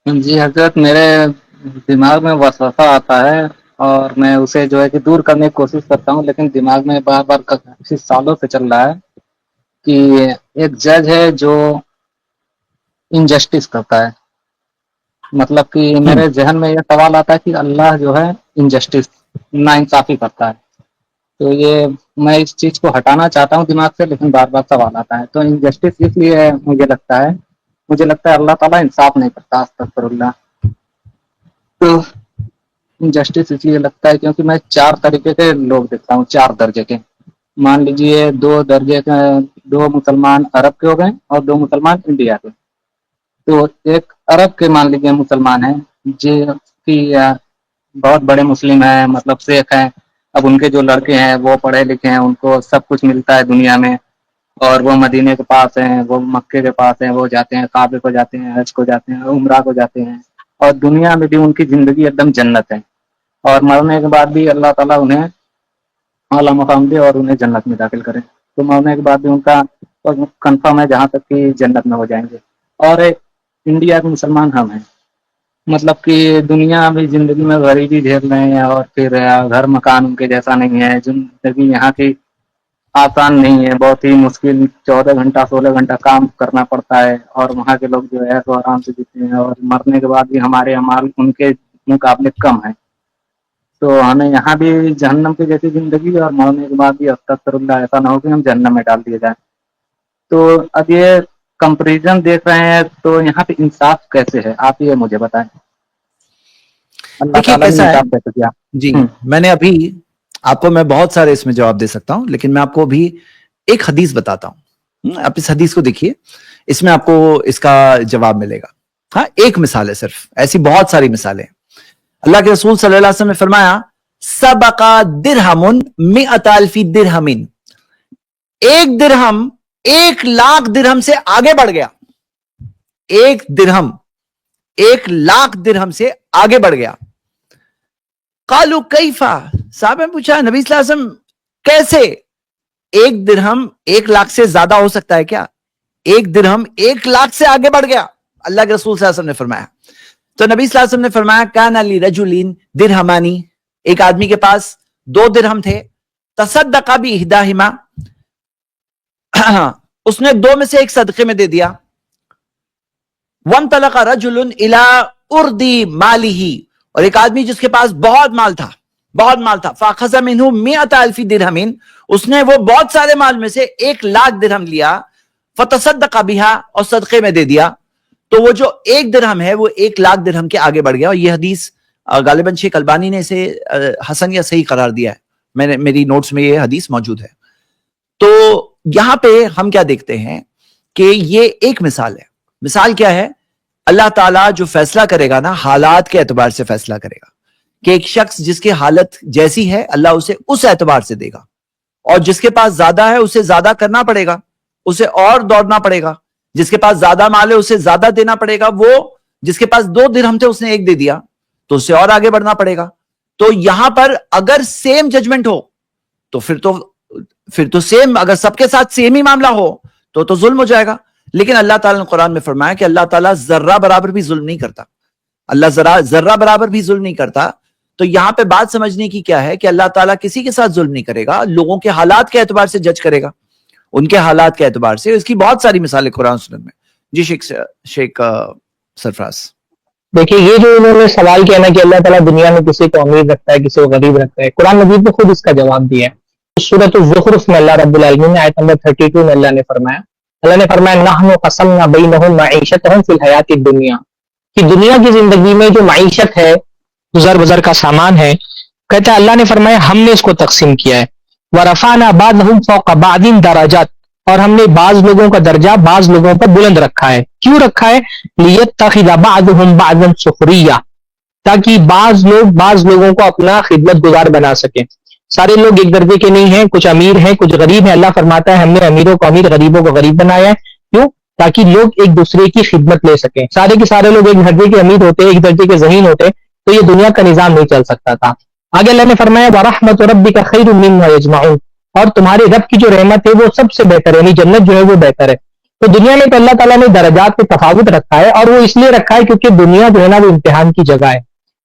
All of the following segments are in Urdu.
جی حضرت، میرے دماغ میں وسوسہ آتا ہے اور میں اسے جو ہے کہ دور کرنے کی کوشش کرتا ہوں، لیکن دماغ میں بار بار کافی سالوں سے چل رہا ہے کہ ایک جج ہے جو انجسٹس کرتا ہے. مطلب کہ ہوں میرے ذہن میں یہ سوال آتا ہے کہ اللہ جو ہے انجسٹس، نا انصافی کرتا ہے. تو یہ میں اس چیز کو ہٹانا چاہتا ہوں دماغ سے، لیکن بار بار سوال آتا ہے. تو انجسٹس اس لیے مجھے لگتا ہے اللہ تعالیٰ انصاف نہیں کرتا، استغفر اللہ. تو انجسٹس اس لیے لگتا ہے کیونکہ میں چار طریقے کے لوگ دیکھتا ہوں، چار درجے کے. مان لیجیے دو درجے کے، دو مسلمان عرب کے ہو گئے اور دو مسلمان انڈیا کے. تو ایک عرب کے مان لیجیے مسلمان ہیں جو کہ بہت بڑے مسلم ہیں، مطلب شیخ ہیں. اب ان کے جو لڑکے ہیں وہ پڑھے لکھے ہیں، ان کو سب کچھ ملتا ہے دنیا میں، اور وہ مدینے کے پاس ہیں، وہ مکے کے پاس ہیں، وہ جاتے ہیں کعبے کو، جاتے ہیں حج کو، جاتے ہیں عمرہ کو جاتے ہیں، اور دنیا میں بھی ان کی زندگی ایک دم جنت ہے. اور مرنے کے بعد بھی اللہ تعالیٰ انہیں اعلیٰ مقام دے اور انہیں جنت میں داخل کرے. تو مرنے کے بعد بھی ان کا کنفرم ہے جہاں تک کہ جنت میں ہو جائیں گے. اور انڈیا کے مسلمان ہم ہیں، مطلب کہ دنیا میں زندگی میں غریبی جھیل رہے ہیں، اور پھر گھر مکان ان کے جیسا نہیں ہے. زندگی یہاں کی آسان نہیں ہے، بہت ہی مشکل، 14 گھنٹہ 16 گھنٹہ کام کرنا پڑتا ہے. اور وہاں کے لوگ جو ہے تو آرام سے جیتے ہیں، اور مرنے کے بعد بھی ہمارے اعمال ان کے مقابلے کم ہے. تو ہمیں یہاں بھی جہنم کی جیسی زندگی، اور مرنے کے بعد بھی استغفر اللہ ایسا نہ ہو کہ ہم جہنم میں ڈال دیے جائیں. تو اب یہ کمپریزن دیکھ رہے ہیں تو یہاں پہ انصاف کیسے ہے، آپ یہ مجھے بتائیں. اللہ دیکھیے تعالیٰ نے کیسا ہے. انصاف کیسے کیا؟ جی میں نے ابھی آپ کو، میں بہت سارے اس میں جواب دے سکتا ہوں، لیکن میں آپ کو بھی ایک حدیث بتاتا ہوں. آپ اس حدیث کو دیکھیے، اس میں آپ کو اس کا جواب ملے گا. ہاں، ایک مثال ہے صرف، ایسی بہت ساری مثالیں. اللہ کے رسول صلی اللہ علیہ وسلم نے فرمایا سبقا درہم مئۃ الف درہم، ایک درہم 1,00,000 درہم سے آگے بڑھ گیا. ایک درہم 1,00,000 درہم سے آگے بڑھ گیا. قالوا کیفا، صاحب نے پوچھا نبی صلی اللہ علیہ وسلم کیسے؟ ایک درہم 1,00,000 سے زیادہ ہو سکتا ہے کیا؟ ایک درہم 1,00,000 سے آگے بڑھ گیا. اللہ کے رسول صلی اللہ علیہ وسلم نے فرمایا. تو نبی صلی اللہ علیہ وسلم نے فرمایا کان لرجل درہمانی، ایک آدمی کے پاس 2 درہم تھے. تصدق باحداہما، اس نے 2 میں سے ایک صدقے میں دے دیا. وانطلق رجل الی اردی مالہ، اور ایک آدمی جس کے پاس بہت مال تھا، بہت مال تھا. فاخذ منہ مئۃ الف درہم، اس نے وہ بہت سارے مال میں سے 1,00,000 درہم لیا. فتصدق بها، اور صدقے میں دے دیا. تو وہ جو 1 درہم ہے وہ 1,00,000 درہم کے آگے بڑھ گیا. اور یہ حدیث غالباً شیخ البانی نے اسے حسن یا صحیح قرار دیا ہے. میری نوٹس میں یہ حدیث موجود ہے. تو یہاں پہ ہم کیا دیکھتے ہیں کہ یہ ایک مثال ہے. مثال کیا ہے؟ اللہ تعالیٰ جو فیصلہ کرے گا نا، حالات کے اعتبار سے فیصلہ کرے گا کہ ایک شخص جس کی حالت جیسی ہے اللہ اسے اس اعتبار سے دے گا، اور جس کے پاس زیادہ ہے اسے زیادہ کرنا پڑے گا، اسے اور دوڑنا پڑے گا. جس کے پاس زیادہ مال ہے اسے زیادہ دینا پڑے گا. وہ جس کے پاس 2 درہم تھے اس نے 1 دے دیا تو اسے اور آگے بڑھنا پڑے گا. تو یہاں پر اگر سیم ججمنٹ ہو تو پھر تو سیم، اگر سب کے ساتھ سیم ہی معاملہ ہو تو ظلم ہو جائے گا. لیکن اللہ تعالیٰ نے قرآن میں فرمایا کہ اللہ تعالیٰ ذرہ برابر بھی ظلم نہیں کرتا. اللہ ذرہ برابر بھی ظلم نہیں کرتا. تو یہاں پہ بات سمجھنے کی کیا ہے کہ اللہ تعالیٰ کسی کے ساتھ ظلم نہیں کرے گا، لوگوں کے حالات کے اعتبار سے جج کرے گا، ان کے حالات کے اعتبار سے. اس کی بہت ساری مثالیں قرآن سنت میں. جی شیخ سرفراز. دیکھیے یہ جو انہوں نے سوال کیا نا کہ اللہ تعالیٰ دنیا میں کسی کو امیر رکھتا ہے کسی کو غریب رکھتا ہے، قرآن مجید نے خود اس کا جواب دیا ہے. سورۃ الزخرف میں اللہ رب العالمین نے آیت نمبر 32 میں اللہ نے فرمایا نحن قسمنا بینہم معیشتہم فی الحیات الدنیا، کہ دنیا کی زندگی میں جو معیشت ہے، گزر بسر کا سامان ہے، کہتا ہے اللہ نے فرمایا ہم نے اس کو تقسیم کیا ہے. ورفعنا بعضہم فوق بعض درجات، اور ہم نے بعض لوگوں کا درجہ بعض لوگوں پر بلند رکھا ہے. کیوں رکھا ہے؟ لیتخذ بعضهم بعضا سخریا، تاکہ بعض لوگ بعض لوگوں کو اپنا خدمت گزار بنا سکیں. سارے لوگ ایک درجے کے نہیں ہیں، کچھ امیر ہیں کچھ غریب ہیں. اللہ فرماتا ہے ہم نے امیروں کو امیر غریبوں کو غریب بنایا ہے. کیوں؟ تاکہ لوگ ایک دوسرے کی خدمت لے سکیں. سارے کے سارے لوگ ایک درجے کے امیر ہوتے، ایک درجے کے ذہین ہوتے تو یہ دنیا کا نظام نہیں چل سکتا تھا. آگے اللہ نے فرمایا وَرَحْمَةُ رَبِّكَ خَيْرٌ مِّمَّا يَجْمَعُونَ، اور تمہارے رب کی جو رحمت ہے وہ سب سے بہتر ہے، یعنی جنت جو ہے وہ بہتر ہے. تو دنیا میں تو اللہ تعالیٰ نے درجات میں تفاوت رکھا ہے، اور وہ اس لیے رکھا ہے کیونکہ دنیا جو ہے نا وہ امتحان کی جگہ ہے،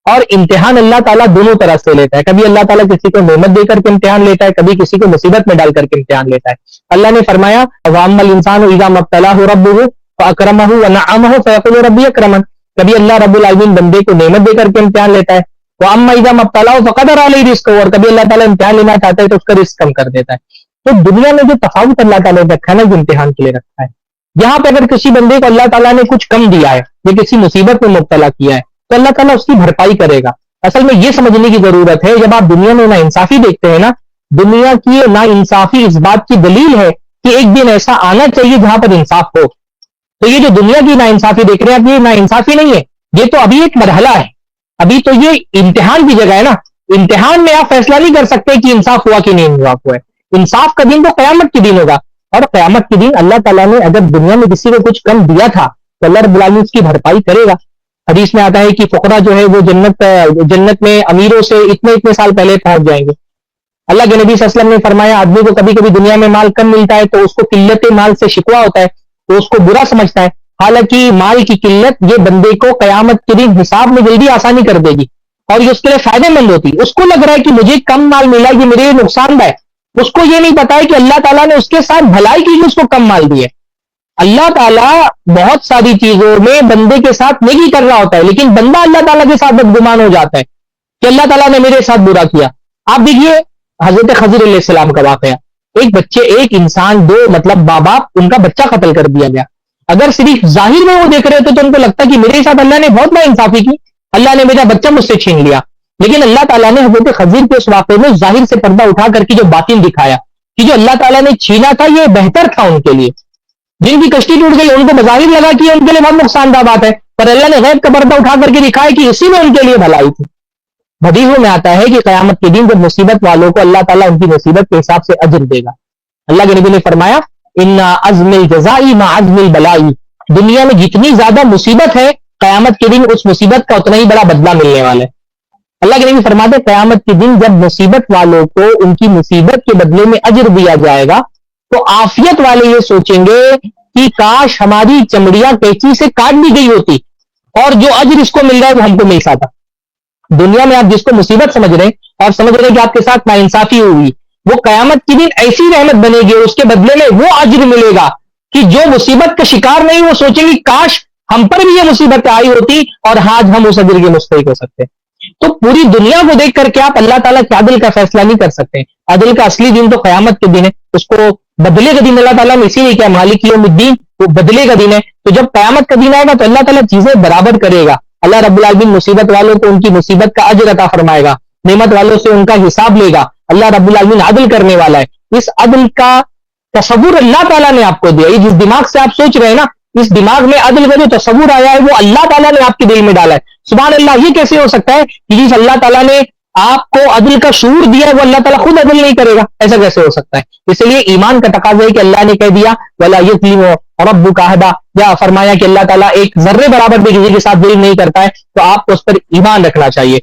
اور امتحان اللہ تعالیٰ دونوں طرح سے لیتا ہے. کبھی اللہ تعالیٰ کسی کو نعمت دے کر کے امتحان لیتا ہے، کبھی کسی کو مصیبت میں ڈال کر کے امتحان لیتا ہے. اللہ نے فرمایا وَأَمَّا الْإِنسَانُ إِذَا مَا ابْتَلَاهُ رَبُّهُ فَأَكْرَمَهُ وَنَعَّمَهُ فَيَقُولُ رَبِّي أَكْرَمَنِ. کبھی اللہ رب العالمین بندے کو نعمت دے کر کے امتحان لیتا ہے. وَأَمَّا إِذَا مَا ابْتَلَاهُ فَقَدَرَ عَلَيْهِ رِزْقَهُ، اور کبھی اللہ تعالیٰ امتحان لینا چاہتا ہے تو اس کا رزق کم کر دیتا ہے. تو دنیا میں جو تفاوت اللہ تعالیٰ نے رکھا ہے نا، جو امتحان کے لیے رکھا ہے، یہاں پہ اگر کسی بندے کو اللہ تعالیٰ نے کچھ کم دیا ہے یا کسی مصیبت میں مبتلا کیا ہے تو اللہ تعالیٰ اس کی بھرپائی کرے گا. اصل میں یہ سمجھنے کی ضرورت ہے، جب آپ دنیا میں نا انصافی دیکھتے ہیں نا، دنیا کی نا انصافی اس بات کی دلیل ہے کہ ایک دن ایسا آنا چاہیے جہاں پر انصاف ہو. تو یہ جو دنیا کی نا انصافی دیکھ رہے ہیں، یہ نا انصافی نہیں ہے، یہ تو ابھی ایک مرحلہ ہے، ابھی تو یہ امتحان کی جگہ ہے نا. امتحان میں آپ فیصلہ نہیں کر سکتے کہ انصاف ہوا کہ نہیں انصاف ہوا ہے. انصاف کا دن تو قیامت کے دن ہوگا، اور قیامت کے دن اللہ تعالیٰ نے اگر دنیا میں کسی کو کچھ کم دیا تھا تو اللہ رب العالمین اس کی بھرپائی کرے گا. حدیث میں آتا ہے کہ فقراء جو ہے وہ جنت میں امیروں سے اتنے سال پہلے پہنچ جائیں گے. اللہ کے نبی صلی اللہ علیہ وسلم نے فرمایا آدمی کو کبھی کبھی دنیا میں مال کم ملتا ہے تو اس کو قلت مال سے شکوہ ہوتا ہے، تو اس کو برا سمجھتا ہے. حالانکہ مال کی قلت یہ بندے کو قیامت کے دن حساب میں جلدی آسانی کر دے گی، اور یہ اس کے لیے فائدہ مند ہوتی. اس کو لگ رہا ہے کہ مجھے کم مال ملا، یہ میرے لیے نقصان دہ ہے. اس کو یہ نہیں پتا ہے کہ اللہ تعالیٰ نے اس کے ساتھ بھلائی کی، اس کو کم مال دی ہے. اللہ تعالیٰ بہت ساری چیزوں میں بندے کے ساتھ نیکی کر رہا ہوتا ہے، لیکن بندہ اللہ تعالیٰ کے ساتھ بدگمان ہو جاتا ہے کہ اللہ تعالیٰ نے میرے ساتھ برا کیا. آپ دیکھیے حضرت خضر علیہ السلام کا واقعہ. ایک انسان، دو ماں باپ، ان کا بچہ قتل کر دیا گیا. اگر صرف ظاہر میں وہ دیکھ رہے تھے تو ان کو لگتا کہ میرے ساتھ اللہ نے بہت ناانصافی کی، اللہ نے میرا بچہ مجھ سے چھین لیا. لیکن اللہ تعالیٰ نے حضرت خضر کے اس واقعے میں ظاہر سے پردہ اٹھا کر کے جو باطن دکھایا کہ جو اللہ تعالیٰ نے چھینا تھا یہ بہتر تھا ان کے لیے. جن کی کشتی ٹوٹ گئی ان کو بظاہر لگا کہ ان کے لیے بہت نقصان دہ بات ہے، پر اللہ نے غیب کا پردہ اٹھا کر کے دکھایا کہ اسی میں ان کے لیے بھلائی تھی. حدیثوں میں آتا ہے کہ قیامت کے دن جب مصیبت والوں کو اللہ تعالیٰ ان کی مصیبت کے حساب سے اجر دے گا. اللہ کے نبی نے فرمایا ان عزم الجزائی مع عزم البلائی، دنیا میں جتنی زیادہ مصیبت ہے قیامت کے دن اس مصیبت کا اتنا ہی بڑا بدلہ ملنے والا ہے. اللہ کے نبی فرماتے ہیں قیامت کے دن جب مصیبت والوں کو ان کی مصیبت کے بدلے میں اجر دیا جائے گا تو عافیت والے یہ سوچیں گے کہ کاش ہماری چمڑیاں قینچی سے کاٹ دی گئی ہوتی اور جو اجر اس کو مل رہا ہے وہ ہم کو مل سکتا. دنیا میں آپ جس کو مصیبت سمجھ رہے ہیں اور سمجھ رہے ہیں کہ آپ کے ساتھ ناانصافی ہوئی، وہ قیامت کے دن ایسی رحمت بنے گی، اس کے بدلے میں وہ اجر ملے گا کہ جو مصیبت کا شکار نہیں وہ سوچیں گے کاش ہم پر بھی یہ مصیبت آئی ہوتی اور آج ہم اس اجر کے مستحق ہو سکتے. تو پوری دنیا کو دیکھ کر کے آپ اللہ تعالیٰ کے عدل کا فیصلہ نہیں کر سکتے. عدل کا اصلی دن تو قیامت کے دن ہے، اس کو بدلے کا دن اللہ تعالیٰ نے اسی لیے کیا مالک یوم الدین، وہ بدلے کا دن ہے. تو جب قیامت کا دن آئے گا تو اللہ تعالیٰ چیزیں برابر کرے گا. اللہ رب العالمین مصیبت والوں کو ان کی مصیبت کا اجر عطا فرمائے گا، نعمت والوں سے ان کا حساب لے گا. اللہ رب العالمین عدل کرنے والا ہے. اس عدل کا تصور اللہ تعالیٰ نے آپ کو دیا. یہ جس دماغ سے آپ سوچ رہے ہیں نا، اس دماغ میں عدل کا جو تصور آیا ہے وہ اللہ تعالیٰ نے آپ کے دل میں ڈالا ہے. سبحان اللہ، یہ کیسے ہو سکتا ہے کہ جس اللہ تعالیٰ نے آپ کو عدل کا شعور دیا ہے وہ اللہ تعالیٰ خود عدل نہیں کرے گا؟ ایسا کیسے ہو سکتا ہے؟ اس لیے ایمان کا تقاضا ہے کہ اللہ نے کہہ دیا وَلَا يَظْلِمُ رَبُّكَ أَحَدًا، یا فرمایا کہ اللہ تعالیٰ ایک ذرے برابر بھی کسی کے ساتھ ظلم نہیں کرتا ہے، تو آپ کو اس پر ایمان رکھنا چاہیے.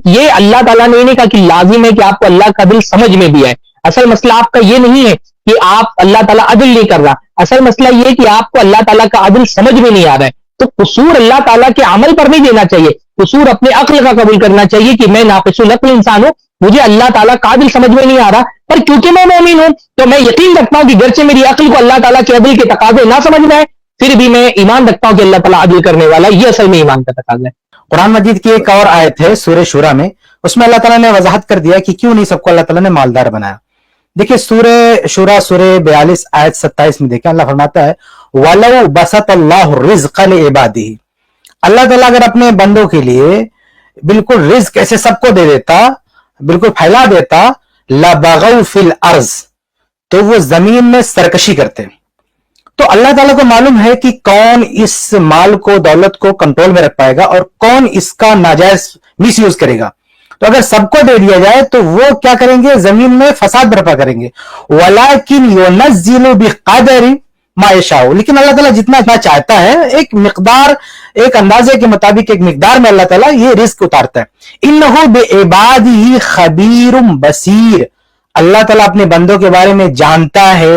یہ اللہ تعالیٰ نے نہیں کہا کہ لازم ہے کہ آپ کو اللہ کا عدل سمجھ میں بھی آئے. اصل مسئلہ آپ کا یہ نہیں ہے کہ آپ اللہ تعالیٰ عدل نہیں کر رہا، اصل مسئلہ یہ ہے کہ آپ کو اللہ تعالیٰ کا عدل سمجھ میں نہیں آ رہا ہے. تو قصور اللہ تعالیٰ کے عمل پر نہیں دینا چاہیے، قصور اپنے عقل کا قبول کرنا چاہیے کہ میں ناقص العقل انسان ہوں، مجھے اللہ تعالیٰ کا عدل سمجھ میں نہیں آ رہا، پر کیونکہ میں مومن ہوں تو میں یقین رکھتا ہوں کہ گرچہ میری عقل کو اللہ تعالیٰ کے عدل کے تقاضے نہ سمجھ میں آئے پھر بھی میں ایمان رکھتا ہوں کہ اللہ تعالیٰ عدل کرنے والا ہے. یہ اصل میں ایمان کا تقاضا ہے. قرآن مجید کی ایک اور آیت ہے سورہ شورى میں، اس میں اللہ تعالیٰ نے وضاحت کر دیا کہ کیوں نہیں سب کو اللہ تعالیٰ نے مالدار بنایا. دیکھیں سورہ شورى سورہ 42 آیت 27 میں دیکھیں اللہ فرماتا ہے وَلَوْ بَسَطَ اللَّهُ الرِّزْقَ لِعِبَادِهِ، اللہ تعالیٰ اگر اپنے بندوں کے لیے بالکل رزق ایسے سب کو دے دیتا، بالکل پھیلا دیتا، لَبَغَوْا فِي الْأَرْضِ، تو وہ زمین میں سرکشی کرتے. تو اللہ تعالیٰ کو معلوم ہے کہ کون اس مال کو، دولت کو کنٹرول میں رکھ پائے گا اور کون اس کا ناجائز مس یوز کرے گا. تو اگر سب کو دے دیا جائے تو وہ کیا کریں گے؟ زمین میں فساد برپا کریں گے. وَلَكِنْ يُنَزِّلُ بِقَدْرِ مَا يَشَاءُ، لیکن اللہ تعالیٰ جتنا چاہتا ہے ایک مقدار، ایک اندازے کے مطابق، ایک مقدار میں اللہ تعالیٰ یہ رزق اتارتا ہے. إِنَّهُ بِعِبَادِهِ خَبِيرٌ بَصِيرٌ، اللہ تعالیٰ اپنے بندوں کے بارے میں جانتا ہے،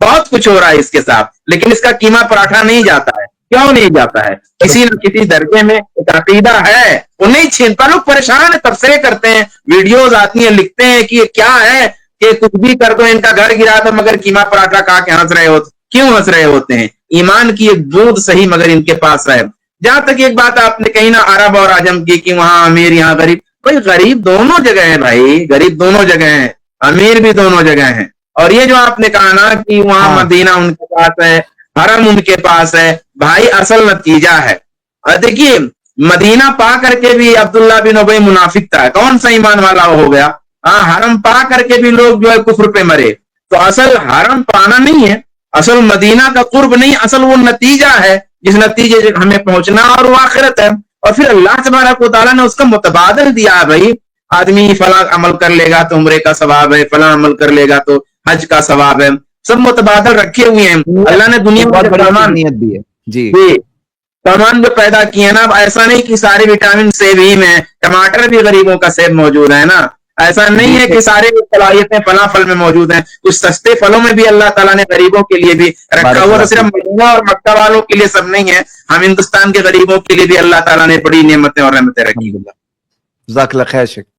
بہت کچھ ہو رہا ہے اس کے ساتھ, لیکن اس کا قیمہ پراٹھا نہیں جاتا ہے. کیوں نہیں جاتا ہے؟ کسی نہ کسی درجے میں ایک عقیدہ ہے, وہ نہیں چھینتا. لوگ پریشان ہیں, تبصرے کرتے ہیں, ویڈیوز آتی ہیں, لکھتے ہیں کہ یہ کیا ہے کہ کچھ بھی کر دو, ان کا گھر گرا تھا مگر قیمہ پراٹھا کہا کہ ہنس رہے ہوتے. کیوں ہنس رہے ہوتے ہیں؟ ایمان کی ایک دودھ صحیح مگر ان کے پاس ہے. جہاں تک ایک بات آپ نے کہی نا عرب اور عجم کی کہ وہاں امیر یہاں غریب, بھائی غریب دونوں جگہ ہیں بھائی, غریب دونوں جگہ ہیں, امیر بھی دونوں جگہ ہیں. اور یہ جو آپ نے کہا نا کہ وہاں مدینہ ان کے پاس ہے, حرم ان کے پاس ہے, بھائی اصل نتیجہ ہے. اور دیکھیے مدینہ پا کر کے بھی عبداللہ بن ابی منافق تھا, کون سا ایمان والا ہو گیا؟ ہاں, حرم پا کر کے بھی لوگ جو ہے کفر پہ مرے. تو اصل حرم پانا نہیں ہے, اصل مدینہ کا قرب نہیں, اصل وہ نتیجہ ہے جس نتیجے سے ہمیں پہنچنا, اور وہ آخرت ہے. اور پھر اللہ تبارک و تعالیٰ نے اس کا متبادل دیا ہے. بھائی آدمی فلاں عمل کر لے گا تو عمرے کا ثواب ہے, فلاں عمل کر لے گا تو حج کا ثواب ہے, سب متبادل رکھے ہوئے ہیں. اللہ نے دنیا بہت میں بڑی سامان نیت بھی ہے. جی سامان جو پیدا کیے نا, اب ایسا نہیں کہ سارے وٹامن سیب ہی میں, ٹماٹر بھی غریبوں کا سیب موجود ہے نا. ایسا نہیں ہے کہ سارے صلاحیتیں فلاں پھل میں موجود ہیں. کچھ سستے پھلوں میں بھی اللہ تعالیٰ نے غریبوں کے لیے بھی رکھا ہوا. تو صرف مدینہ اور مکہ والوں کے لیے سب نہیں ہے, ہم ہندوستان کے غریبوں کے لیے بھی اللہ تعالیٰ نے بڑی نعمتیں اور رحمتیں رکھی. جزاک اللہ خیر شیخ.